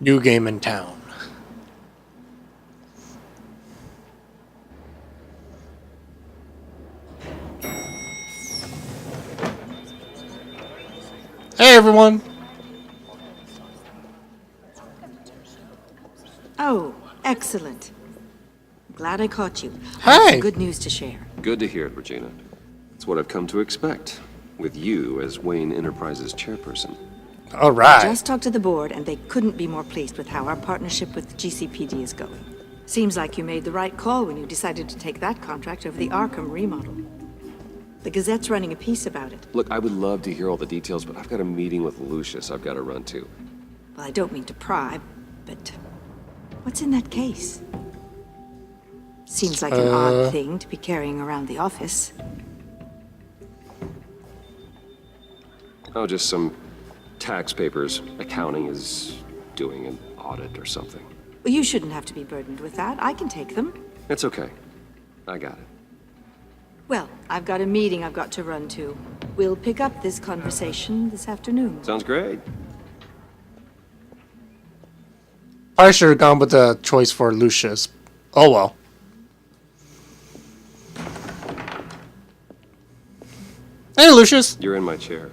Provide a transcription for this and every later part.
New game in town. Hey everyone! Oh, excellent. Glad I caught you. I have Hi! some good news to share. Good to hear it, Regina. It's what I've come to expect, with you as Wayne Enterprises chairperson. Alright. Just talked to the board, and they couldn't be more pleased with how our partnership with GCPD is going. Seems like you made the right call when you decided to take that contract over the Arkham remodel. The Gazette's running a piece about it. Look, I would love to hear all the details, but I've got a meeting with Lucius I've got to run to. Well, I don't mean to pry, but what's in that case? Seems like an odd thing to be carrying around the office. Oh, just some tax papers. Accounting is doing an audit or something. Well, you shouldn't have to be burdened with that. I can take them. It's okay. I got it. Well, I've got a meeting I've got to run to. We'll pick up this conversation this afternoon. Sounds great. I should have gone with the choice for Lucius. Oh well. Hey Lucius! You're in my chair.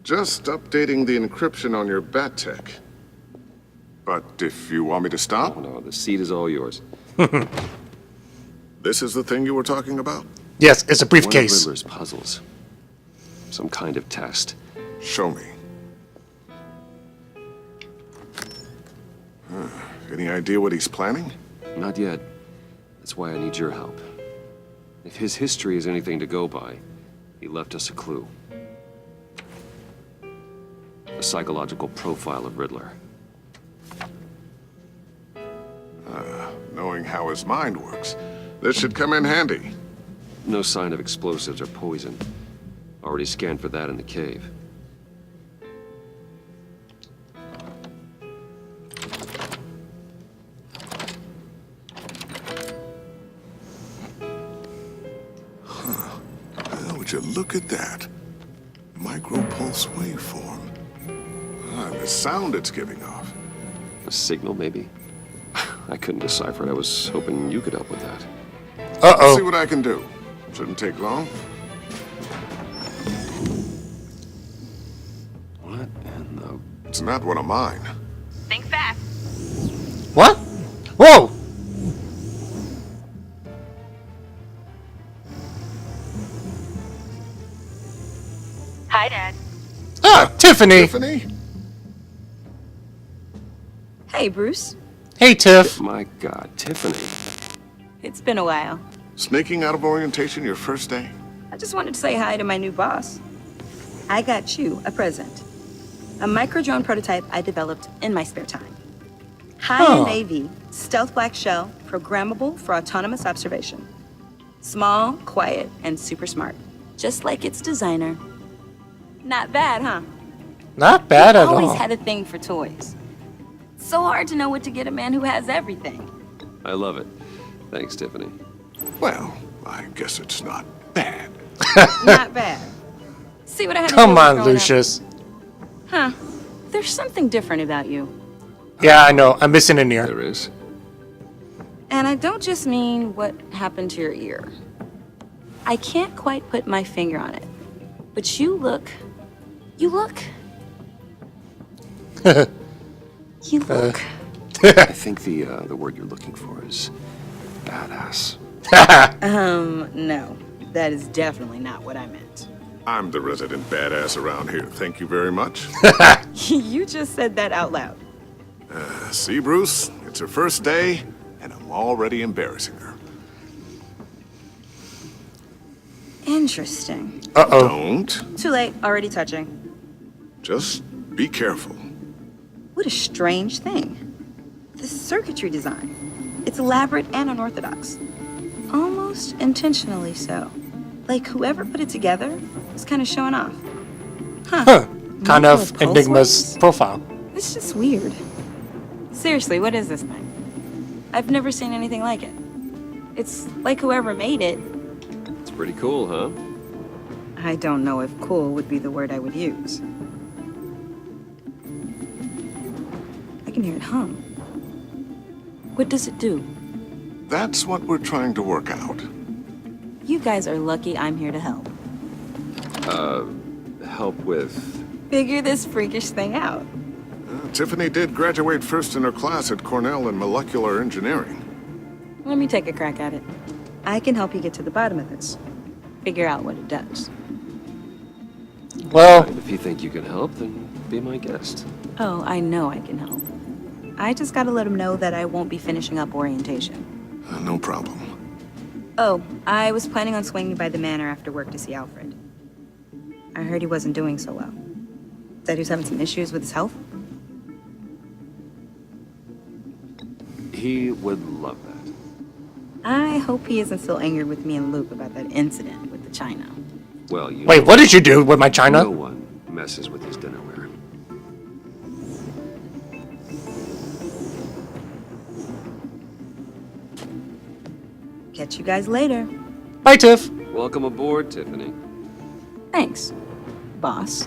Just updating the encryption on your bat tech. But if you want me to Oh stop, no, the seat is all yours. this is the thing you were talking about? Yes, it's a One of briefcase. Riddler's puzzles. Some kind of test. Show me. Any idea what he's planning? Not yet. That's why I need your help. If his history is anything to go by, he left us a clue. A psychological profile of Riddler. Knowing how his mind works, this should come in handy. No sign of explosives or poison. Already scanned for that in the cave. Well, would you look at that? Micropulse waveform. And the sound it's giving off. A signal, maybe? I couldn't decipher it. I was hoping you could help with that. See Uh-oh. what I can do. Shouldn't take long. What in the... It's not one of mine. Think fast. What? Whoa! Hi, Dad. Ah, Tiffany! Tiffany? Hey, Bruce. Hey Tiff. My God, Tiffany. It's been a while. Sneaking out of orientation your first day? I just wanted to say hi to my new boss. I got you a present. A micro-drone prototype I developed in my spare time. High-end AV, stealth black shell, programmable for autonomous observation. Small, quiet, and super smart. Just like its designer. Not bad, huh? Not bad at Always all. had a thing for toys. So hard to know what to get a man who has everything. I love it. Thanks, Tiffany. Well, I guess it's not bad. Not bad. See what I had to Come deal with on, growing up? Lucius. Huh. There's something different about you. Yeah, I know. I'm missing an ear. There is. And I don't just mean what happened to your ear. I can't quite put my finger on it. But you look... You look... You look... I think the word you're looking for is badass. No. That is definitely not what I meant. I'm the resident badass around here. Thank you very much. You just said that out loud. See, Bruce? It's her first day, and I'm already embarrassing her. Interesting. Uh-oh. Don't. Too late. Already touching. Just be careful. What a strange thing. The circuitry design. It's elaborate and unorthodox. Almost intentionally so. Like whoever put it together was kind of showing off. Huh. Kind of Pulse Enigma's waves? profile. It's just weird. Seriously, what is this thing? I've never seen anything like it. It's like whoever made it. It's pretty cool, huh? I don't know if cool would be the word I would use. I can hear it hum. What does it do? That's what we're trying to work out. You guys are lucky I'm here to help. Help with... Figure this freakish thing out. Tiffany did graduate first in her class at Cornell in molecular engineering. Let me take a crack at it. I can help you get to the bottom of this. Figure out what it does. Well, If you think you can help, then be my guest. Oh, I know I can help. I just gotta let him know that I won't be finishing up orientation. No problem. Oh, I was planning on swinging by the manor after work to see Alfred. I heard he wasn't doing so well. Said he was having some issues with his health. He would love that. I hope he isn't still angry with me and Luke about that incident with the china. Well, you wait, know, what did you do with my no china? one messes with his dinnerware. Catch you guys later. Bye, Tiff. Welcome aboard, Tiffany. Thanks, boss.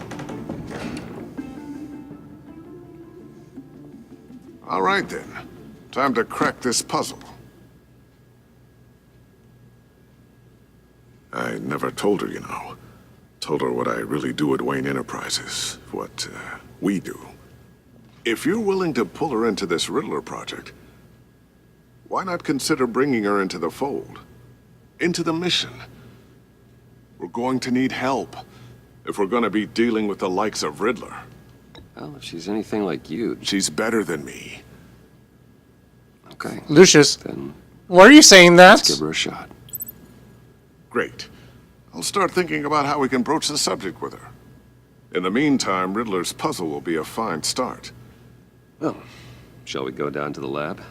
All right then. Time to crack this puzzle. I never told her, you know. Told her what I really do at Wayne Enterprises. What we do. If you're willing to pull her into this Riddler project, why not consider bringing her into the fold? Into the mission? We're going to need help if we're going to be dealing with the likes of Riddler. Well, if she's anything like you, She's better than me. okay. Lucius, Then why are you saying let's give that? her a shot. Great. I'll start thinking about how we can broach the subject with her. In the meantime, Riddler's puzzle will be a fine start. Well, shall we go down to the lab?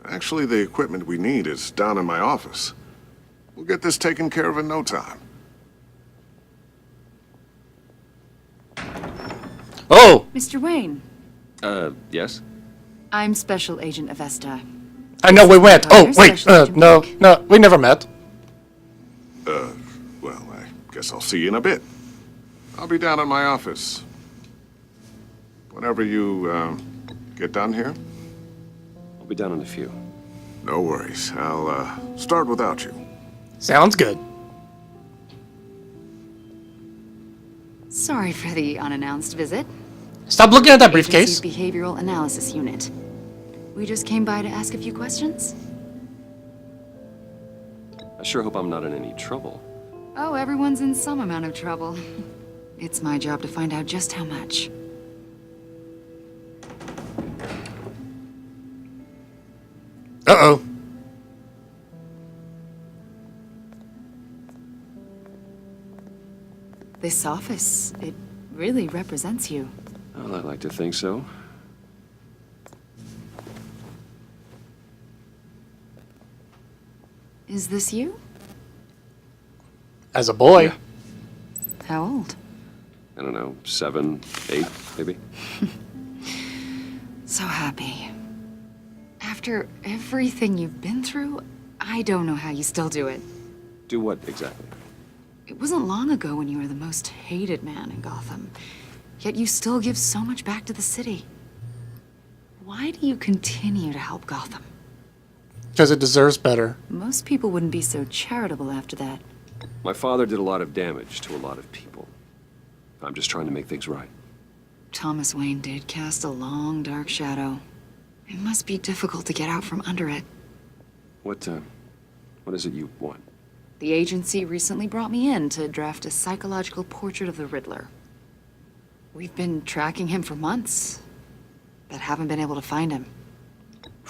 Actually, the equipment we need is down in my office. We'll get this taken care of in no time. Oh, Mr. Wayne, Yes? I'm Special Agent Avesta. I know we went. Oh, wait, Special Agent no, Blake. no, we never met. Well, I guess I'll see you in a bit. I'll be down in my office. Whenever you, get done here. I'll be down in a few. No worries. I'll, start without you. Sounds good. Sorry for the unannounced visit. Stop looking at that briefcase. Agency's Behavioral Analysis Unit. We just came by to ask a few questions. I sure hope I'm not in any trouble. Oh, everyone's in some amount of trouble. It's my job to find out just how much. Uh-oh. This office, it really represents you. Well, I like to think so. Is this you? As a boy. Yeah. How old? I don't know, 7, 8, maybe? So happy. After everything you've been through, I don't know how you still do it. Do what exactly? It wasn't long ago when you were the most hated man in Gotham. Yet you still give so much back to the city. Why do you continue to help Gotham? Because it deserves better. Most people wouldn't be so charitable after that. My father did a lot of damage to a lot of people. I'm just trying to make things right. Thomas Wayne did cast a long, dark shadow. It must be difficult to get out from under it. What is it you want? The agency recently brought me in to draft a psychological portrait of the Riddler. We've been tracking him for months, but haven't been able to find him.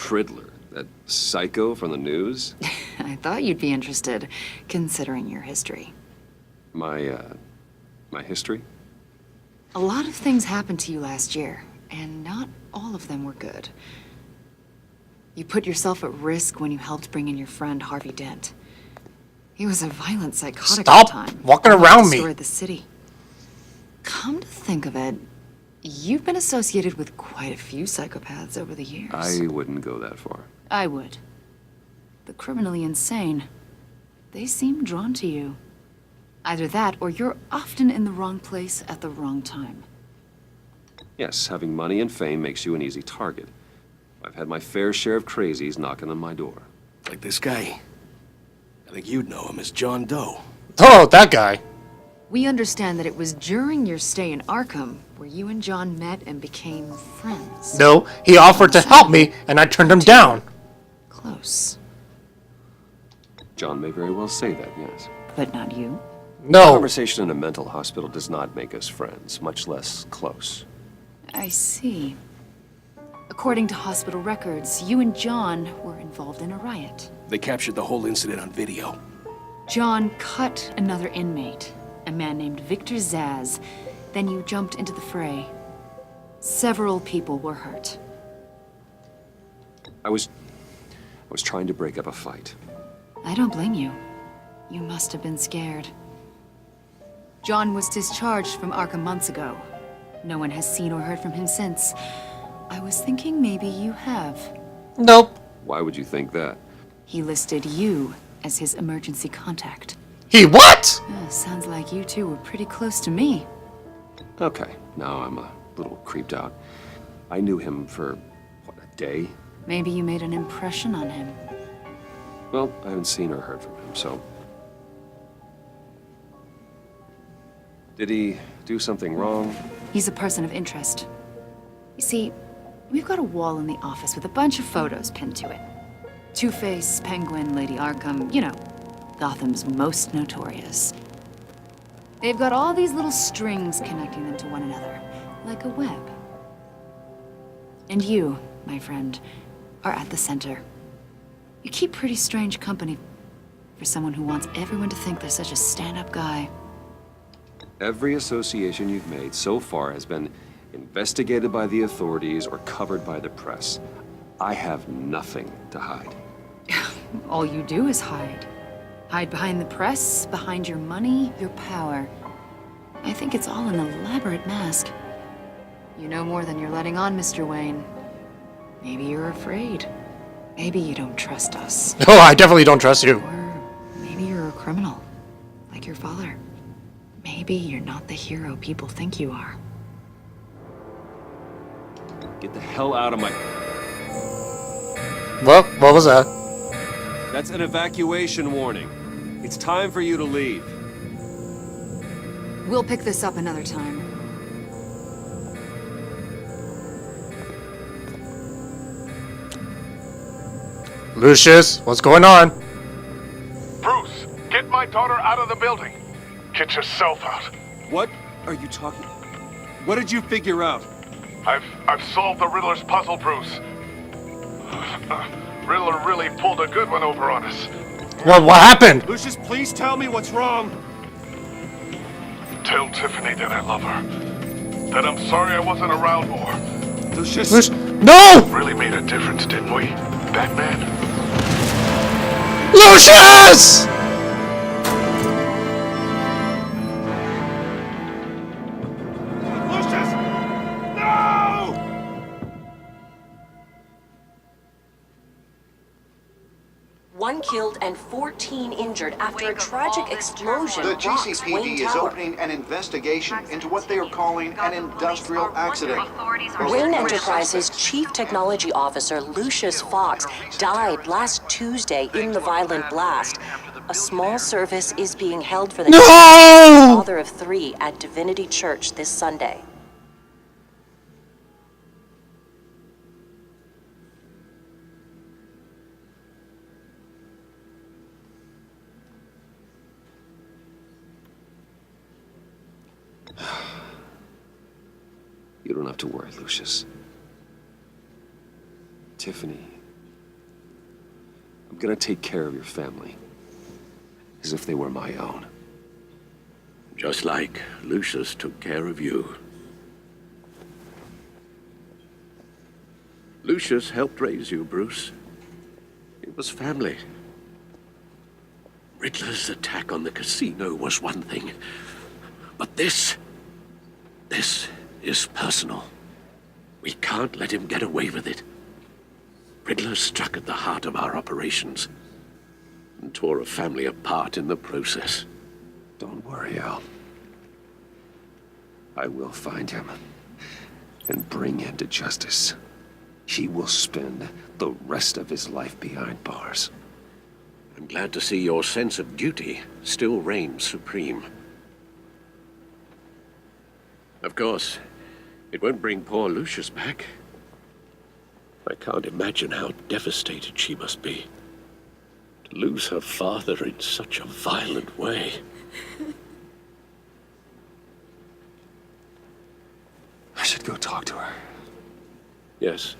Riddler, that psycho from the news? I thought you'd be interested, considering your history. My history? A lot of things happened to you last year, and not all of them were good. You put yourself at risk when you helped bring in your friend Harvey Dent. He was a violent psychotic at the Stop time. walking Almost around me. destroyed the city. Come to think of it, you've been associated with quite a few psychopaths over the years. I wouldn't go that far. I would. The criminally insane. They seem drawn to you. Either that, or you're often in the wrong place at the wrong time. Yes, having money and fame makes you an easy target. I've had my fair share of crazies knocking on my door. Like this guy. I think you'd know him as John Doe. Oh, that guy. We understand that it was during your stay in Arkham where you and John met and became friends. No, he offered to help me, and I turned him down. Close. John may very well say that, yes. But not you. No. Conversation in a mental hospital does not make us friends, much less close. I see. According to hospital records, you and John were involved in a riot. They captured the whole incident on video. John cut another inmate, a man named Victor Zaz. Then you jumped into the fray. Several people were hurt. I was trying to break up a fight. I don't blame you. You must have been scared. John was discharged from Arkham months ago. No one has seen or heard from him since. I was thinking maybe you have. Nope. Why would you think that? He listed you as his emergency contact. He what? Sounds like you two were pretty close to me. Okay, now I'm a little creeped out. I knew him for, what, a day? Maybe you made an impression on him. Well, I haven't seen or heard from him, so... Did he do something wrong? He's a person of interest. You see, we've got a wall in the office with a bunch of photos pinned to it. Two-Face, Penguin, Lady Arkham, you know, Gotham's most notorious. They've got all these little strings connecting them to one another, like a web. And you, my friend, are at the center. You keep pretty strange company for someone who wants everyone to think they're such a stand-up guy. Every association you've made so far has been investigated by the authorities or covered by the press. I have nothing to hide. All you do is hide. Hide behind the press, behind your money, your power. I think it's all an elaborate mask. You know more than you're letting on, Mr. Wayne. Maybe you're afraid. Maybe you don't trust us. No, I definitely don't trust you. Or maybe you're a criminal, like your father. Maybe you're not the hero people think you are. Get the hell out of my... Well, what was that? That's an evacuation warning. It's time for you to leave. We'll pick this up another time. Lucius, what's going on? Bruce, get my daughter out of the building. Get yourself out. What are you talking... What did you figure out? I've solved the Riddler's puzzle, Bruce. Riddler really pulled a good one over on us. What happened? Lucius, please tell me what's wrong. Tell Tiffany that I love her. That I'm sorry I wasn't around more. Lucius... No! Really made a difference, didn't we, Batman? Lucius! Lucius! No! One killed and 14 injured after a tragic explosion The rocks Wayne GCPD is Tower. opening an investigation into what they are calling an industrial accident. Wayne Enterprises' chief technology officer, Lucius Fox, died last Tuesday in the violent blast. A small service is being held for the father of 3 at Divinity Church this Sunday. You don't have to worry, Lucius. Tiffany, I'm gonna take care of your family. As if they were my own. Just like Lucius took care of you. Lucius helped raise you, Bruce. It was family. Riddler's attack on the casino was one thing. But this is personal. We can't let him get away with it. Riddler struck at the heart of our operations and tore a family apart in the process. Don't worry, Al. I will find him. and bring him to justice. He will spend the rest of his life behind bars. I'm glad to see your sense of duty still reigns supreme. Of course, it won't bring poor Lucius back. I can't imagine how devastated she must be. To lose her father in such a violent way. I should go talk to her. Yes,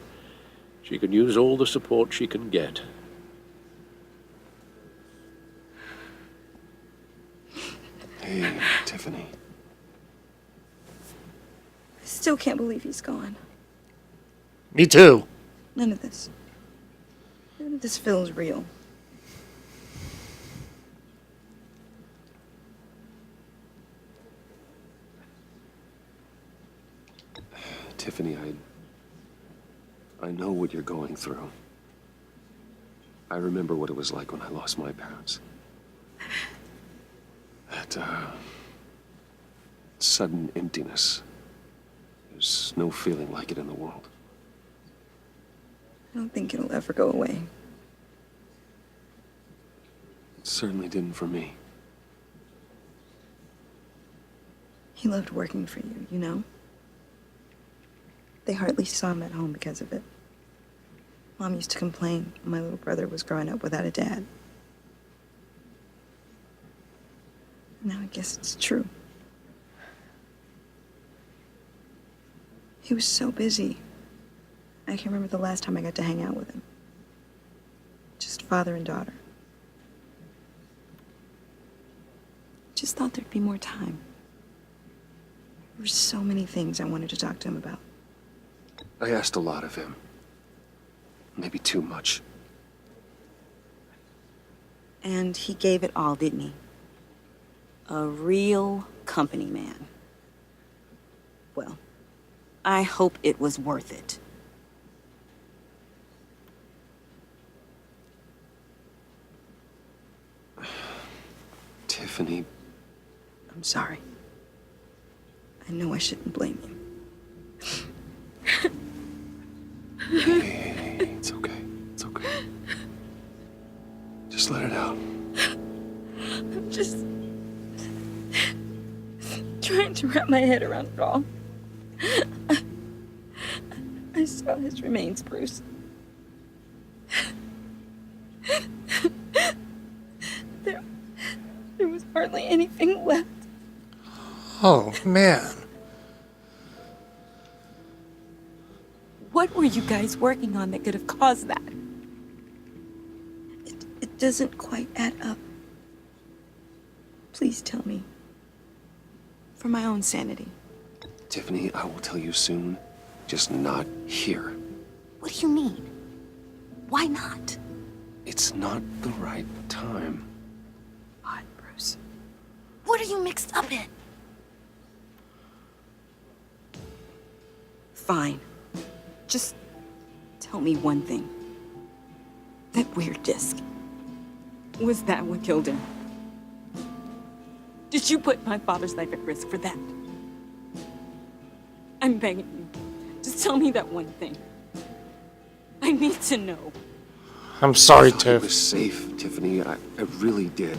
she can use all the support she can get. Hey, Tiffany. I still can't believe he's gone. Me too. None of this feels real. Tiffany, I know what you're going through. I remember what it was like when I lost my parents. That, sudden emptiness. There's no feeling like it in the world. I don't think it'll ever go away. It certainly didn't for me. He loved working for you, you know? They hardly saw him at home because of it. Mom used to complain my little brother was growing up without a dad. Now I guess it's true. He was so busy. I can't remember the last time I got to hang out with him. Just father and daughter. Just thought there'd be more time. There were so many things I wanted to talk to him about. I asked a lot of him. Maybe too much. And he gave it all, didn't he? A real company man. Well, I hope it was worth it. Tiffany. I'm sorry. I know I shouldn't blame you. Hey, it's okay. It's okay. Just let it out. I'm just trying to wrap my head around it all. I saw his remains, Bruce. There was hardly anything left. Oh, man. What were you guys working on that could have caused that? It doesn't quite add up. Please tell me. For my own sanity. Tiffany, I will tell you soon. Just not here. What do you mean? Why not? It's not the right time. Odd, Bruce. What are you mixed up in? Fine. Just tell me one thing. That weird disc. Was that what killed him? Did you put my father's life at risk for that? I'm begging you. Just tell me that one thing. I need to know. I'm sorry, I thought Tiff. it was safe, Tiffany. I really did.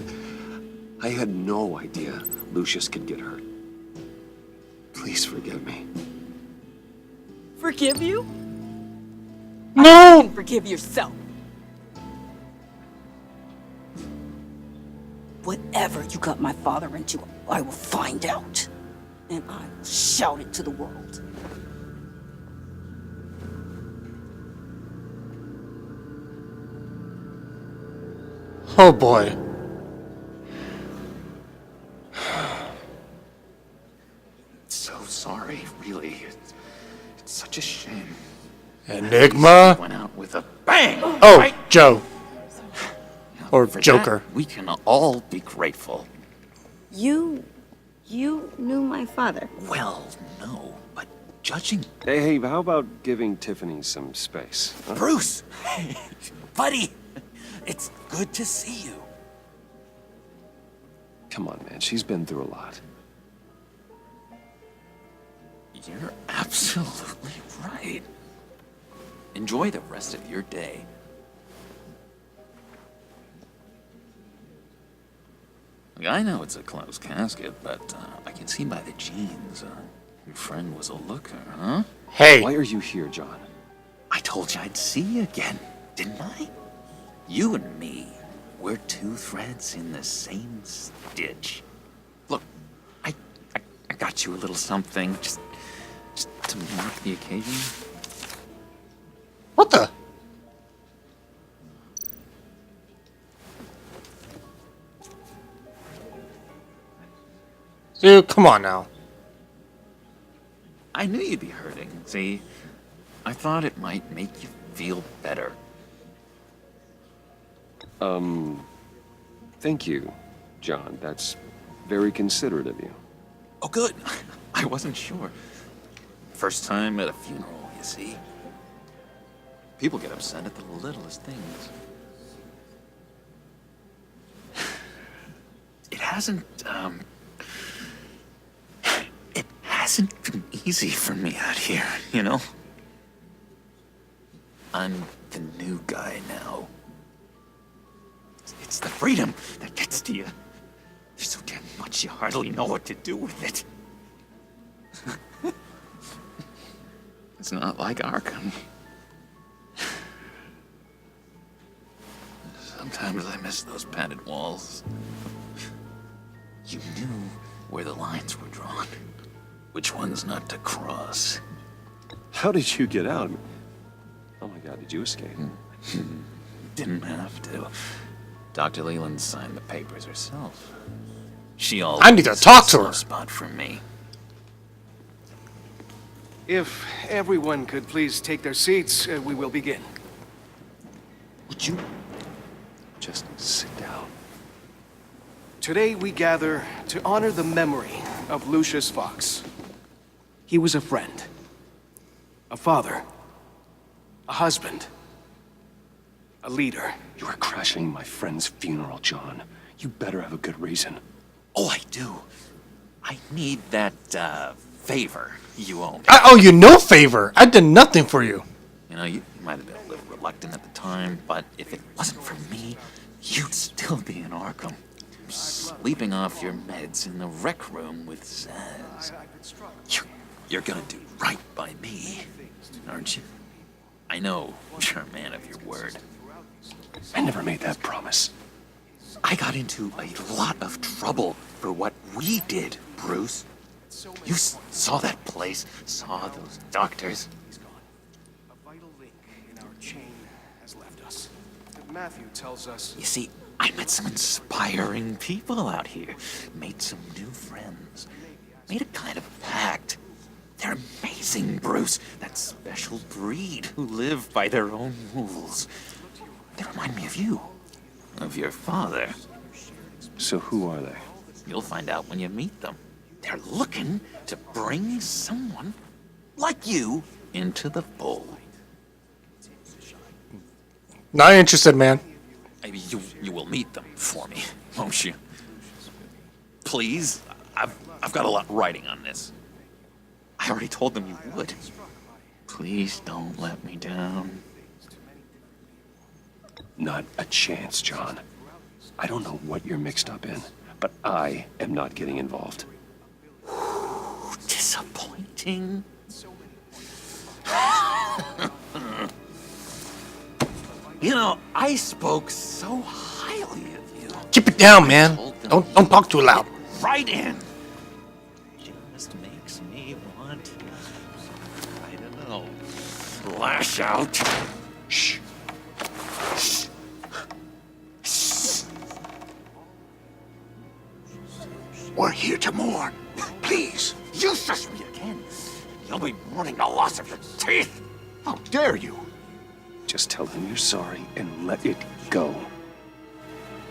I had no idea Lucius could get hurt. Please forgive me. Forgive you? No! You can forgive yourself. Whatever you got my father into, I will find out. And I will shout it to the world. Oh, boy. So sorry, really. It's such a shame. Enigma? Went out with a bang! Oh, right? Joe. Or For Joker. that, we can all be grateful. You knew my father. Well, no, but judging Hey, how about giving Tiffany some space? Huh? Bruce, buddy, it's good to see you. Come on, man. She's been through a lot. You're absolutely right. Enjoy the rest of your day. Look, I know it's a closed casket, but I can see by the jeans. Your friend was a looker, huh? Hey. Why are you here, John? I told you I'd see you again, didn't I? You and me, we're two threads in the same stitch. Look, I got you a little something, just to mark the occasion. What the? Dude, come on now. I knew you'd be hurting, see? I thought it might make you feel better. Thank you, John. That's very considerate of you. Oh, good. I wasn't sure. First time at a funeral, you see? People get upset at the littlest things. It hasn't been easy for me out here, you know? I'm the new guy now. It's the freedom that gets to you. There's so damn much you hardly know what to do with it. It's not like Arkham. Sometimes I miss those padded walls. You knew where the lines were drawn. Which ones not to cross. How did you get out? Oh my God, did you escape? Didn't have to. Dr. Leland signed the papers herself. She always I need to talk to her. Spot for me. If everyone could please take their seats, we will begin. Would you just sit down? Today we gather to honor the memory of Lucius Fox. He was a friend, a father, a husband, a leader. You are crashing my friend's funeral, John. You better have a good reason. Oh, I do. I need that, favor you owe me. I owe you no favor. I did nothing for you. You know, you might have been a little reluctant at the time, but if it wasn't for me, you'd still be in Arkham. Sleeping off your meds in the rec room with Zaz. You're gonna do right by me, aren't you? I know you're a man of your word. I never made that promise. I got into a lot of trouble for what we did, Bruce. You saw that place, saw those doctors. A vital link in our chain has left us. Matthew tells us. You see, I met some inspiring people out here. Made some new friends. Made a kind of pact. They're amazing, Bruce. That special breed who live by their own rules. They remind me of you. Of your father. So who are they? You'll find out when you meet them. They're looking to bring someone like you into the fold. Not interested, man. Maybe you will meet them for me, won't you? Please? I've got a lot writing on this. I already told them you would. Please don't let me down. Not a chance, John. I don't know what you're mixed up in, but I am not getting involved. Disappointing. You know, I spoke so highly of you. Keep it down, man. Don't talk too loud. Right in. Just makes me want, I don't know, lash out. Shh. Shh. Shh. We're here to mourn. Please, you shush me again. You'll be mourning the loss of your teeth. How dare you? Just tell him you're sorry and let it go.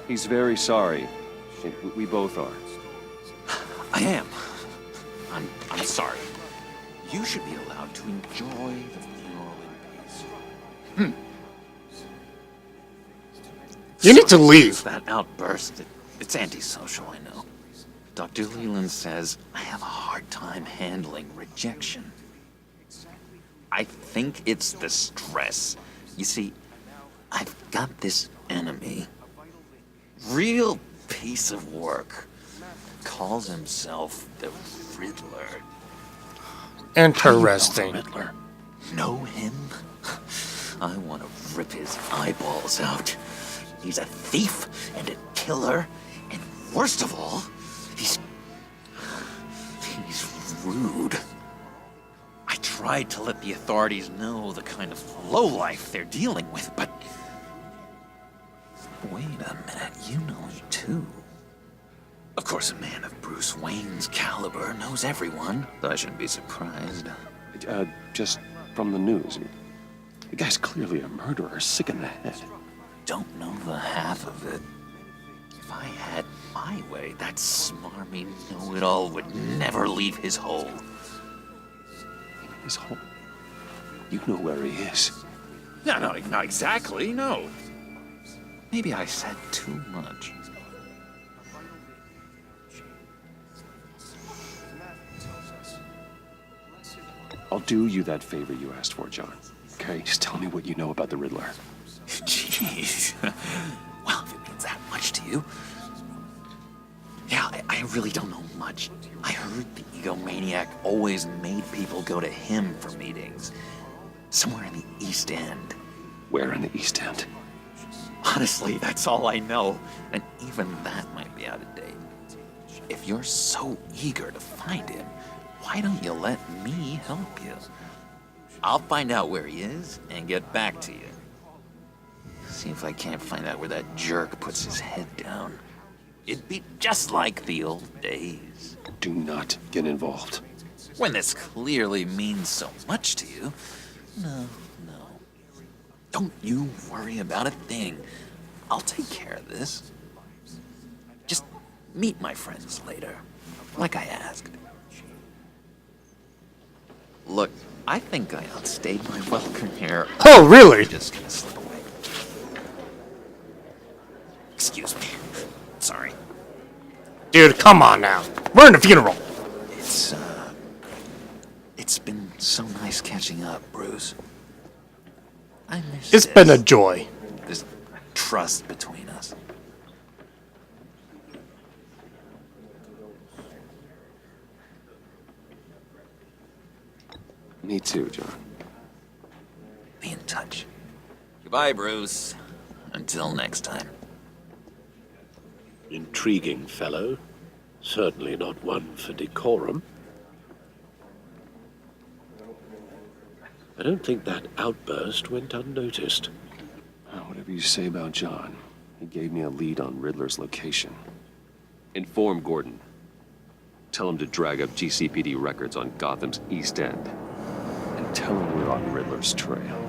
He's very sorry. We both are. I am. I'm sorry. You should be allowed to enjoy the funeral in peace. You need to leave. That outburst, it's antisocial, I know. Dr. Leland says I have a hard time handling rejection. I think it's the stress. You see, I've got this enemy. Real piece of work. Calls himself the Riddler. Interesting. Riddler. Know him? I want to rip his eyeballs out. He's a thief and a killer, and worst of all, he's rude. I tried to let the authorities know the kind of lowlife they're dealing with, but wait a minute, you know him too. Of course, a man of Bruce Wayne's caliber knows everyone, so I shouldn't be surprised. Just from the news. The guy's clearly a murderer, sick in the head. Don't know the half of it. If I had my way, that smarmy know-it-all would never leave his hole. His hole? You know where he is. No, not exactly, no. Maybe I said too much. I'll do you that favor you asked for, John. Okay? Just tell me what you know about the Riddler. Jeez. Well, if it means that much to you. Yeah, I really don't know much. I heard the egomaniac always made people go to him for meetings. Somewhere in the East End. Where in the East End? Honestly, that's all I know. And even that might be out of date. If you're so eager to find him, why don't you let me help you? I'll find out where he is and get back to you. See if I can't find out where that jerk puts his head down. It'd be just like the old days. Do not get involved. When this clearly means so much to you. No. Don't you worry about a thing. I'll take care of this. Just meet my friends later, like I asked. Look, I think I outstayed my welcome here. Oh, really? I'm just gonna slip away. Excuse me. Sorry. Dude, come on now. We're in a funeral. It's been so nice catching up, Bruce. I miss It's been a joy. This trust between us. Me too, John. Be in touch. Goodbye, Bruce. Until next time. Intriguing fellow. Certainly not one for decorum. I don't think that outburst went unnoticed. Whatever you say about John, he gave me a lead on Riddler's location. Inform Gordon. Tell him to drag up GCPD records on Gotham's East End. And tell him we're on Riddler's trail.